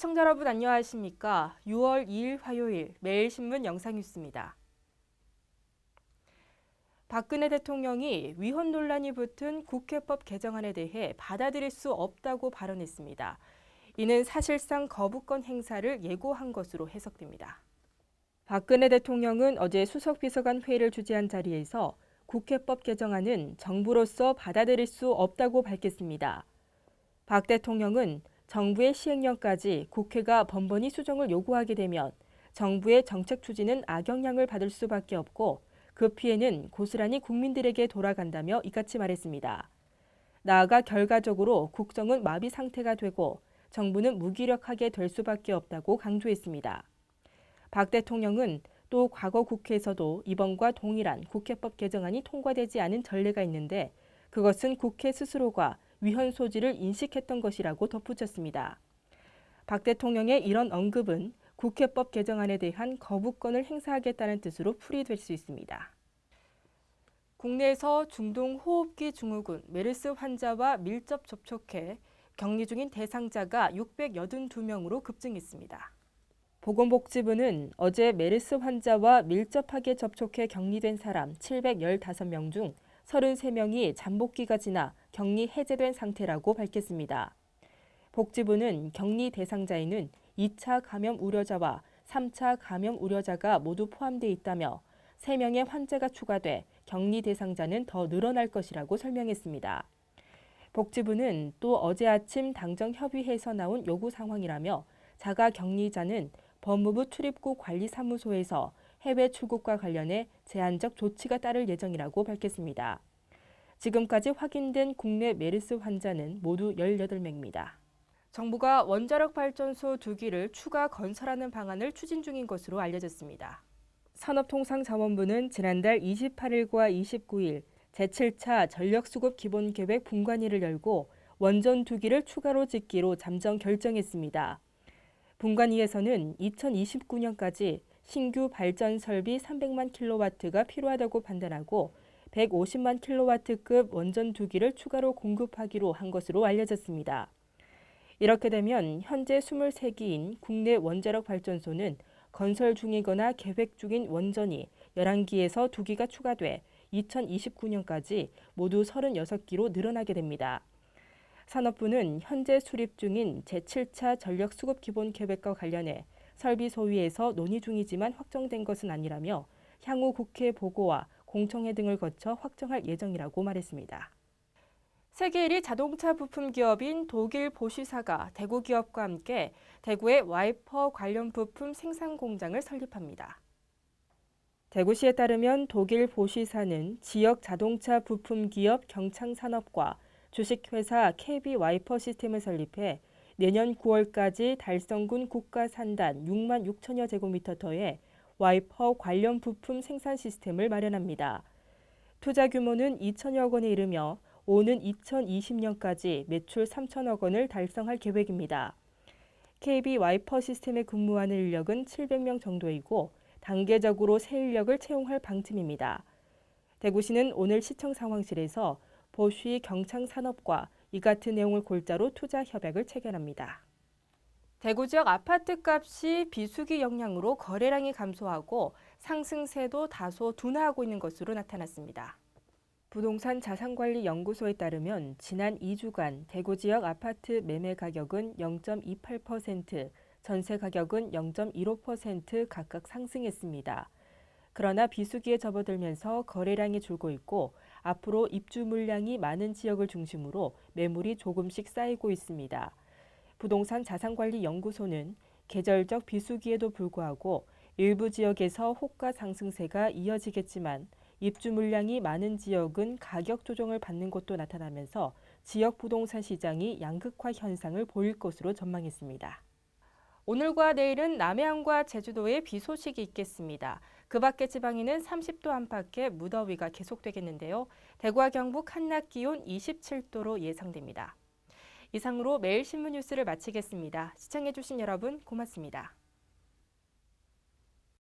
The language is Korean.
시청자 여러분 안녕하십니까? 6월 2일 화요일 매일신문 영상뉴스입니다. 박근혜 대통령이 위헌 논란이 붙은 국회법 개정안에 대해 받아들일 수 없다고 발언했습니다. 이는 사실상 거부권 행사를 예고한 것으로 해석됩니다. 박근혜 대통령은 어제 수석비서관 회의를 주재한 자리에서 국회법 개정안은 정부로서 받아들일 수 없다고 밝혔습니다. 박 대통령은 정부의 시행령까지 국회가 번번이 수정을 요구하게 되면 정부의 정책 추진은 악영향을 받을 수밖에 없고 그 피해는 고스란히 국민들에게 돌아간다며 이같이 말했습니다. 나아가 결과적으로 국정은 마비 상태가 되고 정부는 무기력하게 될 수밖에 없다고 강조했습니다. 박 대통령은 또 과거 국회에서도 이번과 동일한 국회법 개정안이 통과되지 않은 전례가 있는데 그것은 국회 스스로가 위헌 소지를 인식했던 것이라고 덧붙였습니다. 박 대통령의 이런 언급은 국회법 개정안에 대한 거부권을 행사하겠다는 뜻으로 풀이될 수 있습니다. 국내에서 중동 호흡기 증후군 메르스 환자와 밀접 접촉해 격리 중인 대상자가 682명으로 급증했습니다. 보건복지부는 어제 메르스 환자와 밀접하게 접촉해 격리된 사람 715명 중 33명이 잠복기가 지나 격리 해제된 상태라고 밝혔습니다. 복지부는 격리 대상자에는 2차 감염 우려자와 3차 감염 우려자가 모두 포함돼 있다며 3명의 환자가 추가돼 격리 대상자는 더 늘어날 것이라고 설명했습니다. 복지부는 또 어제 아침 당정협의회에서 나온 요구 상황이라며 자가 격리자는 법무부 출입국 관리사무소에서 해외 출국과 관련해 제한적 조치가 따를 예정이라고 밝혔습니다. 지금까지 확인된 국내 메르스 환자는 모두 18명입니다. 정부가 원자력 발전소 2기를 추가 건설하는 방안을 추진 중인 것으로 알려졌습니다. 산업통상자원부는 지난달 28일과 29일 제7차 전력수급 기본계획 분관위를 열고 원전 2기를 추가로 짓기로 잠정 결정했습니다. 분관위에서는 2029년까지 신규 발전 설비 300만 킬로와트가 필요하다고 판단하고 150만 킬로와트급 원전 2기를 추가로 공급하기로 한 것으로 알려졌습니다. 이렇게 되면 현재 23기인 국내 원자력 발전소는 건설 중이거나 계획 중인 원전이 11기에서 2기가 추가돼 2029년까지 모두 36기로 늘어나게 됩니다. 산업부는 현재 수립 중인 제7차 전력수급기본계획과 관련해 설비 소위에서 논의 중이지만 확정된 것은 아니라며 향후 국회 보고와 공청회 등을 거쳐 확정할 예정이라고 말했습니다. 세계 1위 자동차 부품 기업인 독일 보쉬사가 대구 기업과 함께 대구에 와이퍼 관련 부품 생산 공장을 설립합니다. 대구시에 따르면 독일 보쉬사는 지역 자동차 부품 기업 경창산업과 주식회사 KB 와이퍼 시스템을 설립해 내년 9월까지 달성군 국가산단 6만 6천여 제곱미터터의 와이퍼 관련 부품 생산 시스템을 마련합니다. 투자 규모는 2천여억 원에 이르며 오는 2020년까지 매출 3천억 원을 달성할 계획입니다. KB 와이퍼 시스템에 근무하는 인력은 700명 정도이고 단계적으로 새 인력을 채용할 방침입니다. 대구시는 오늘 시청 상황실에서 보쉬 경창산업과 이 같은 내용을 골자로 투자 협약을 체결합니다. 대구 지역 아파트 값이 비수기 영향으로 거래량이 감소하고 상승세도 다소 둔화하고 있는 것으로 나타났습니다. 부동산 자산관리연구소에 따르면 지난 2주간 대구 지역 아파트 매매 가격은 0.28%, 전세 가격은 0.15% 각각 상승했습니다. 그러나 비수기에 접어들면서 거래량이 줄고 있고 앞으로 입주 물량이 많은 지역을 중심으로 매물이 조금씩 쌓이고 있습니다. 부동산 자산관리연구소는 계절적 비수기에도 불구하고 일부 지역에서 호가 상승세가 이어지겠지만 입주 물량이 많은 지역은 가격 조정을 받는 곳도 나타나면서 지역 부동산 시장이 양극화 현상을 보일 것으로 전망했습니다. 오늘과 내일은 남해안과 제주도에 비 소식이 있겠습니다. 그 밖의 지방에는 30도 안팎의 무더위가 계속되겠는데요. 대구와 경북 한낮 기온 27도로 예상됩니다. 이상으로 매일신문 뉴스를 마치겠습니다. 시청해주신 여러분 고맙습니다.